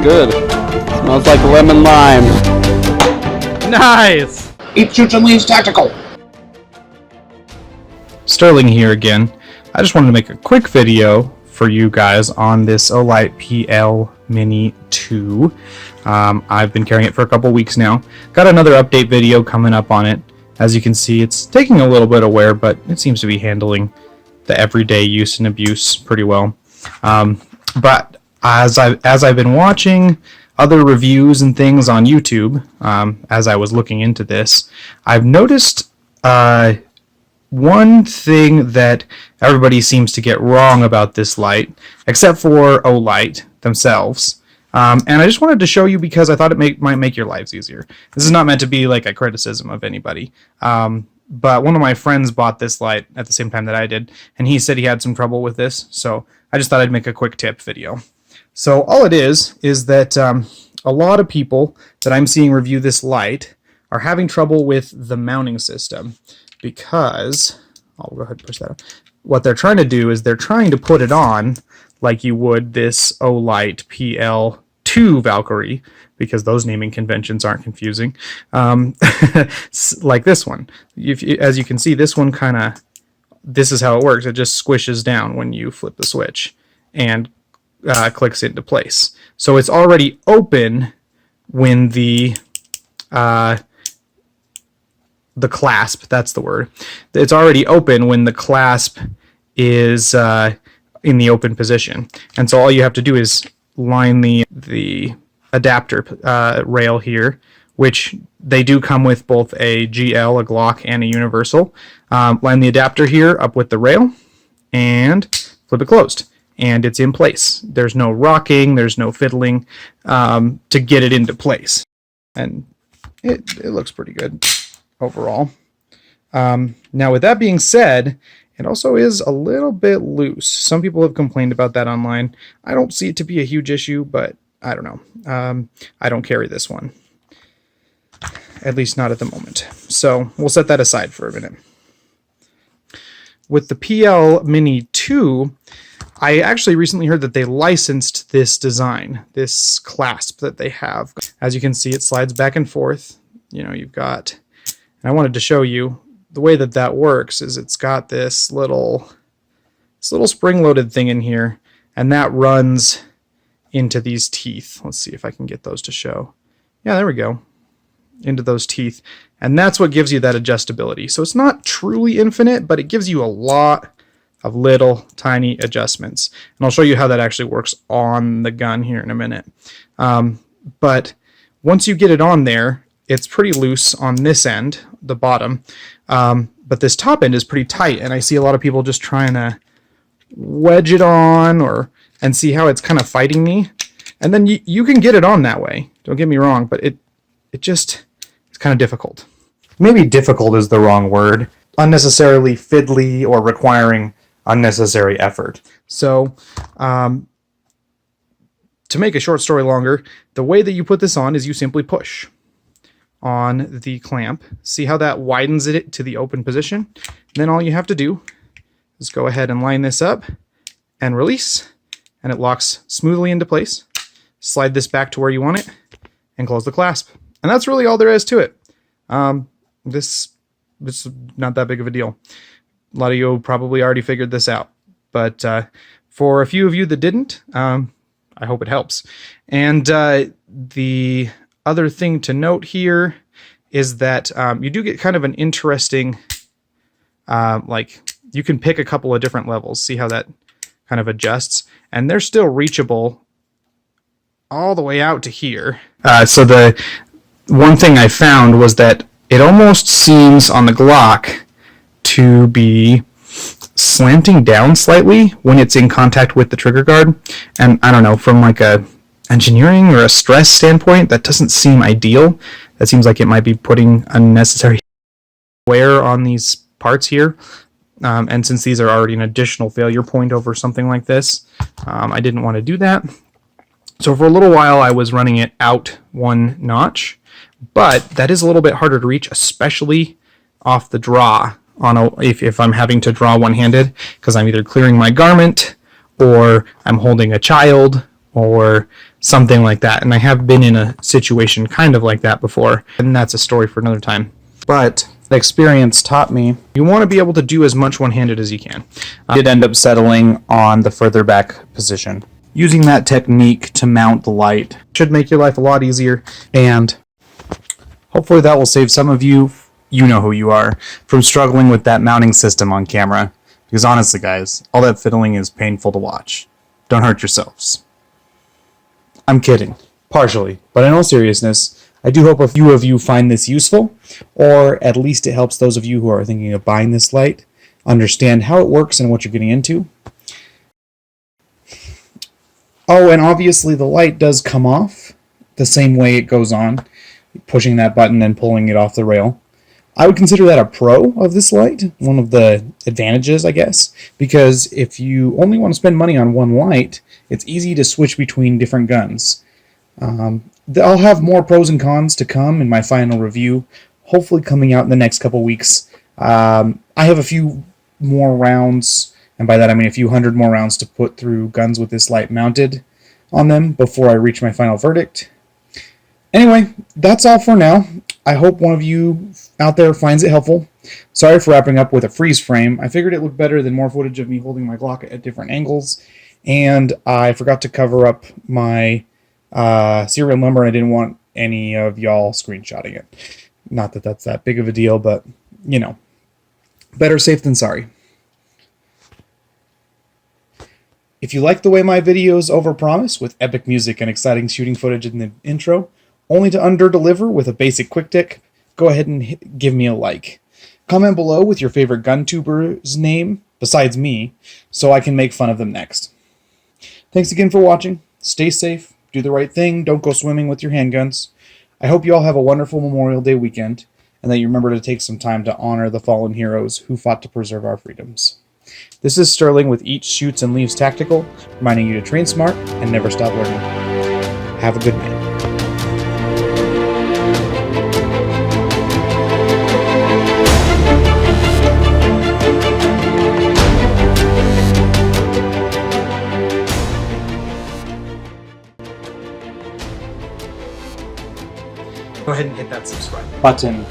good. Smells like lemon lime. Nice! Eat shoots and leaves tactical. Sterling here again. I just wanted to make a quick video for you guys on this Olight PL-Mini2. I've been carrying it for a couple weeks now. Got another update video coming up on it. As you can see, it's taking a little bit of wear, but it seems to be handling the everyday use and abuse pretty well. But as I've been watching other reviews and things on YouTube, as I was looking into this, I've noticed one thing that everybody seems to get wrong about this light, except for Olight themselves. And I just wanted to show you because I thought it might make your lives easier. This is not meant to be like a criticism of anybody. But one of my friends bought this light at the same time that I did, and he said he had some trouble with this, so I just thought I'd make a quick tip video. So all it is that a lot of people that I'm seeing review this light are having trouble with the mounting system because, I'll go ahead and push that up. What they're trying to do is they're trying to put it on like you would this Olight PL-2 Valkyrie, because those naming conventions aren't confusing, like this one. As you can see, this one this is how it works. It just squishes down when you flip the switch and clicks into place. So it's already open when the clasp, that's the word. It's already open when the clasp is in the open position. And so all you have to do is line the adapter rail here, which they do come with both a GL, a Glock, and a universal. Line the adapter here up with the rail and flip it closed. And it's in place. There's no rocking, there's no fiddling to get it into place. And it looks pretty good overall. Now with that being said, it also is a little bit loose. Some people have complained about that online. I don't see it to be a huge issue, but I don't know. I don't carry this one, at least not at the moment. So we'll set that aside for a minute. With the PL-Mini2, I actually recently heard that they licensed this design, this clasp that they have. As you can see, it slides back and forth. You know, you've got, and I wanted to show you the way that works is it's got this little spring-loaded thing in here, and that runs into these teeth. Let's see if I can get those to show. Yeah, there we go. Into those teeth. And that's what gives you that adjustability. So it's not truly infinite, but it gives you a lot of little tiny adjustments. And I'll show you how that actually works on the gun here in a minute. But once you get it on there, it's pretty loose on this end, the bottom. But this top end is pretty tight, and I see a lot of people just trying to wedge it on and see how it's kind of fighting me. And then you can get it on that way. Don't get me wrong, but it's kind of difficult. Maybe difficult is the wrong word. Unnecessarily fiddly or requiring unnecessary effort. So, to make a short story longer, the way that you put this on is you simply push on the clamp. See how that widens it to the open position? And then all you have to do is go ahead and line this up and release, and it locks smoothly into place. Slide this back to where you want it and close the clasp. And that's really all there is to it. This is not that big of a deal. A lot of you probably already figured this out. But for a few of you that didn't, I hope it helps. And the other thing to note here is that you do get kind of an interesting, you can pick a couple of different levels. See how that kind of adjusts? And they're still reachable all the way out to here. So the one thing I found was that it almost seems on the Glock to be slanting down slightly when it's in contact with the trigger guard. And I don't know, from like a engineering or a stress standpoint, that doesn't seem ideal. That seems like it might be putting unnecessary wear on these parts here. And since these are already an additional failure point over something like this, I didn't want to do that. So for a little while I was running it out one notch, but that is a little bit harder to reach, especially off the draw if I'm having to draw one-handed, because I'm either clearing my garment or I'm holding a child or something like that. And I have been in a situation kind of like that before, and that's a story for another time. But the experience taught me you want to be able to do as much one-handed as you can. I did end up settling on the further back position. Using that technique to mount the light should make your life a lot easier, and hopefully that will save some of you, you know who you are, from struggling with that mounting system on camera. Because honestly, guys, all that fiddling is painful to watch. Don't hurt yourselves. I'm kidding, partially, but in all seriousness, I do hope a few of you find this useful, or at least it helps those of you who are thinking of buying this light understand how it works and what you're getting into. Oh, and obviously the light does come off the same way it goes on, pushing that button and pulling it off the rail. I would consider that a pro of this light, one of the advantages, I guess, because if you only want to spend money on one light, it's easy to switch between different guns. I'll have more pros and cons to come in my final review, hopefully coming out in the next couple weeks. I have a few more rounds, and by that I mean a few hundred more rounds to put through guns with this light mounted on them before I reach my final verdict. Anyway, that's all for now. I hope one of you out there finds it helpful. Sorry for wrapping up with a freeze frame. I figured it looked better than more footage of me holding my Glock at different angles, and I forgot to cover up my serial number, and I didn't want any of y'all screenshotting it. Not that that's that big of a deal, but, you know, better safe than sorry. If you like the way my videos overpromise with epic music and exciting shooting footage in the intro, only to under-deliver with a basic quick tick, go ahead and give me a like. Comment below with your favorite gun tuber's name, besides me, so I can make fun of them next. Thanks again for watching. Stay safe, do the right thing, don't go swimming with your handguns. I hope you all have a wonderful Memorial Day weekend, and that you remember to take some time to honor the fallen heroes who fought to preserve our freedoms. This is Sterling with Eats, Shoots, and Leaves Tactical, reminding you to train smart and never stop learning. Have a good night. Go ahead and hit that subscribe button.